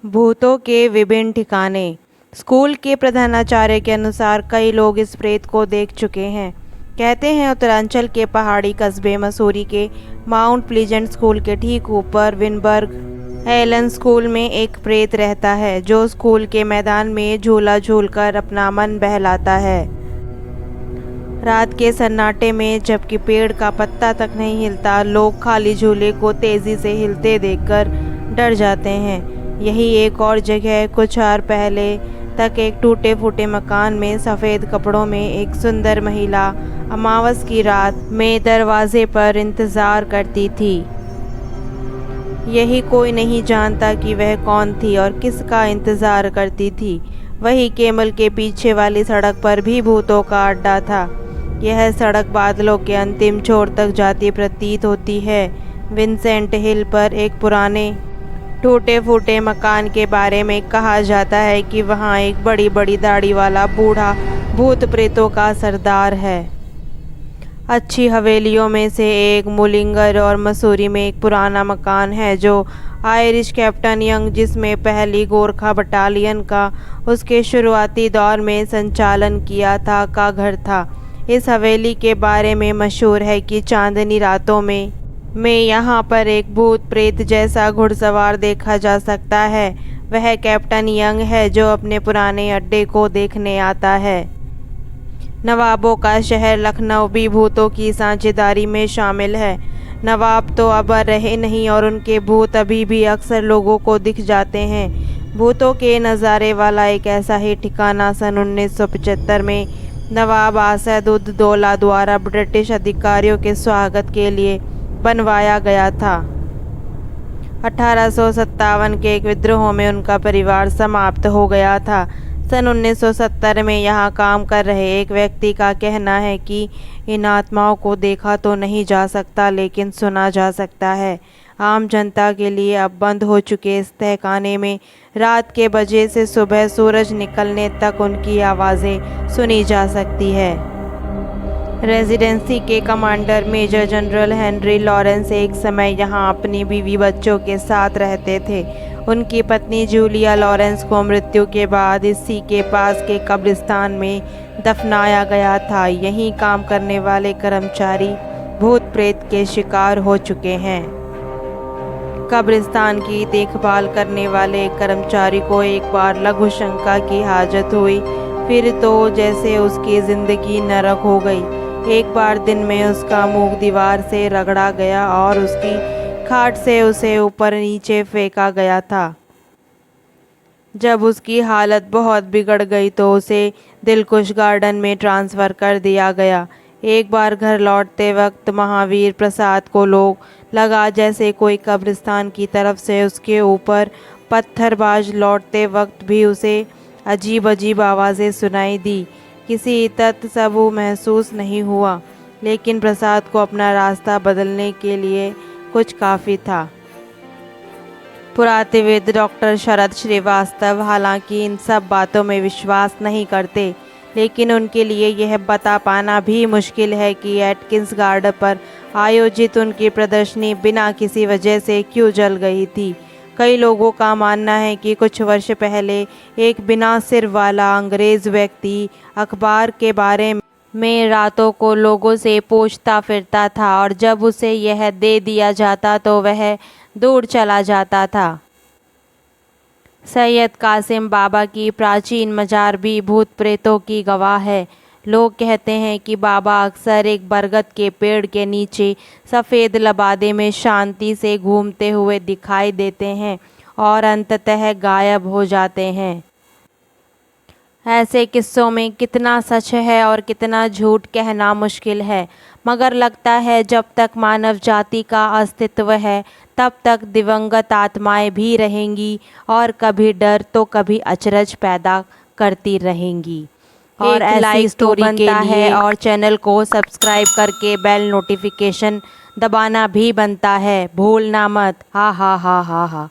भूतों के विभिन्न ठिकाने। स्कूल के प्रधानाचार्य के अनुसार कई लोग इस प्रेत को देख चुके हैं। कहते हैं उत्तरांचल के पहाड़ी कस्बे मसूरी के माउंट प्लीजेंट स्कूल के ठीक ऊपर विनबर्ग एलन स्कूल में एक प्रेत रहता है जो स्कूल के मैदान में झूला झूलकर अपना मन बहलाता है। रात के सन्नाटे में जबकि पेड़ का पत्ता तक नहीं हिलता, लोग खाली झूले को तेजी से हिलते देखकर डर जाते हैं। यही एक और जगह कुछ और पहले तक एक टूटे फूटे मकान में सफ़ेद कपड़ों में एक सुंदर महिला अमावस की रात में दरवाजे पर इंतज़ार करती थी। यही कोई नहीं जानता कि वह कौन थी और किसका इंतज़ार करती थी। वही केमल के पीछे वाली सड़क पर भी भूतों का अड्डा था। यह सड़क बादलों के अंतिम छोर तक जाती प्रतीत होती है। विंसेंट हिल पर एक पुराने टूटे फूटे मकान के बारे में कहा जाता है कि वहाँ एक बड़ी बड़ी दाढ़ी वाला बूढ़ा भूत प्रेतों का सरदार है। अच्छी हवेलियों में से एक मुलिंगर और मसूरी में एक पुराना मकान है जो आयरिश कैप्टन यंग, जिसमें पहली गोरखा बटालियन का उसके शुरुआती दौर में संचालन किया था, का घर था। इस हवेली के बारे में मशहूर है कि चांदनी रातों में यहाँ पर एक भूत प्रेत जैसा घुड़सवार देखा जा सकता है। वह कैप्टन यंग है जो अपने पुराने अड्डे को देखने आता है। नवाबों का शहर लखनऊ भी भूतों की साझेदारी में शामिल है। नवाब तो अब रहे नहीं और उनके भूत अभी भी अक्सर लोगों को दिख जाते हैं। भूतों के नज़ारे वाला एक ऐसा ही ठिकाना सन 1975 में नवाब असदुद्दौला द्वारा ब्रिटिश अधिकारियों के स्वागत के लिए बनवाया गया था। 1857 के एक विद्रोह में उनका परिवार समाप्त हो गया था। सन 1970 में यहाँ काम कर रहे एक व्यक्ति का कहना है कि इन आत्माओं को देखा तो नहीं जा सकता लेकिन सुना जा सकता है। आम जनता के लिए अब बंद हो चुके इस तहखाने में रात के बजे से सुबह सूरज निकलने तक उनकी आवाज़ें सुनी जा सकती है। रेजिडेंसी के commander major general Henry Lawrence एक समय यहाँ अपनी बीवी बच्चों के साथ रहते थे। उनकी पत्नी जूलिया लॉरेंस को मृत्यु के बाद इसी के पास के कब्रिस्तान में दफनाया गया था। यहीं काम करने वाले कर्मचारी भूत प्रेत के शिकार हो चुके हैं। कब्रिस्तान की देखभाल करने वाले कर्मचारी को एक बार लघु शंका की हाजत हुई। फिर तो जैसे उसकी ज़िंदगी नरक हो गई। एक बार दिन में उसका मुंह दीवार से रगड़ा गया और उसकी खाट से उसे ऊपर नीचे फेंका गया था। जब उसकी हालत बहुत बिगड़ गई तो उसे दिलकुश गार्डन में ट्रांसफ़र कर दिया गया। एक बार घर लौटते वक्त महावीर प्रसाद को लगा जैसे कोई कब्रिस्तान की तरफ से उसके ऊपर पत्थरबाज लौटते वक्त भी उसे अजीब अजीब आवाज़ें सुनाई दी। किसी तत्सबू महसूस नहीं हुआ, लेकिन प्रसाद को अपना रास्ता बदलने के लिए कुछ काफ़ी था। पुरातत्वविद डॉक्टर शरद श्रीवास्तव हालांकि इन सब बातों में विश्वास नहीं करते, लेकिन उनके लिए यह बता पाना भी मुश्किल है कि एटकिंस गार्डन पर आयोजित उनकी प्रदर्शनी बिना किसी वजह से क्यों जल गई थी। कई लोगों का मानना है कि कुछ वर्ष पहले एक बिना सिर वाला अंग्रेज़ व्यक्ति अखबार के बारे में रातों को लोगों से पूछता फिरता था और जब उसे यह दे दिया जाता तो वह दूर चला जाता था। सैयद कासिम बाबा की प्राचीन मजार भी भूत प्रेतों की गवाह है। लोग कहते हैं कि बाबा अक्सर एक बरगद के पेड़ के नीचे सफ़ेद लबादे में शांति से घूमते हुए दिखाई देते हैं और अंततः गायब हो जाते हैं। ऐसे किस्सों में कितना सच है और कितना झूठ कहना मुश्किल है, मगर लगता है जब तक मानव जाति का अस्तित्व है तब तक दिवंगत आत्माएं भी रहेंगी और कभी डर तो कभी अचरज पैदा करती रहेंगी। और ऐसी स्टोरी के लिए और चैनल को सब्सक्राइब करके बेल नोटिफिकेशन दबाना भी बनता है, भूलना मत। हा हा हा हा हा।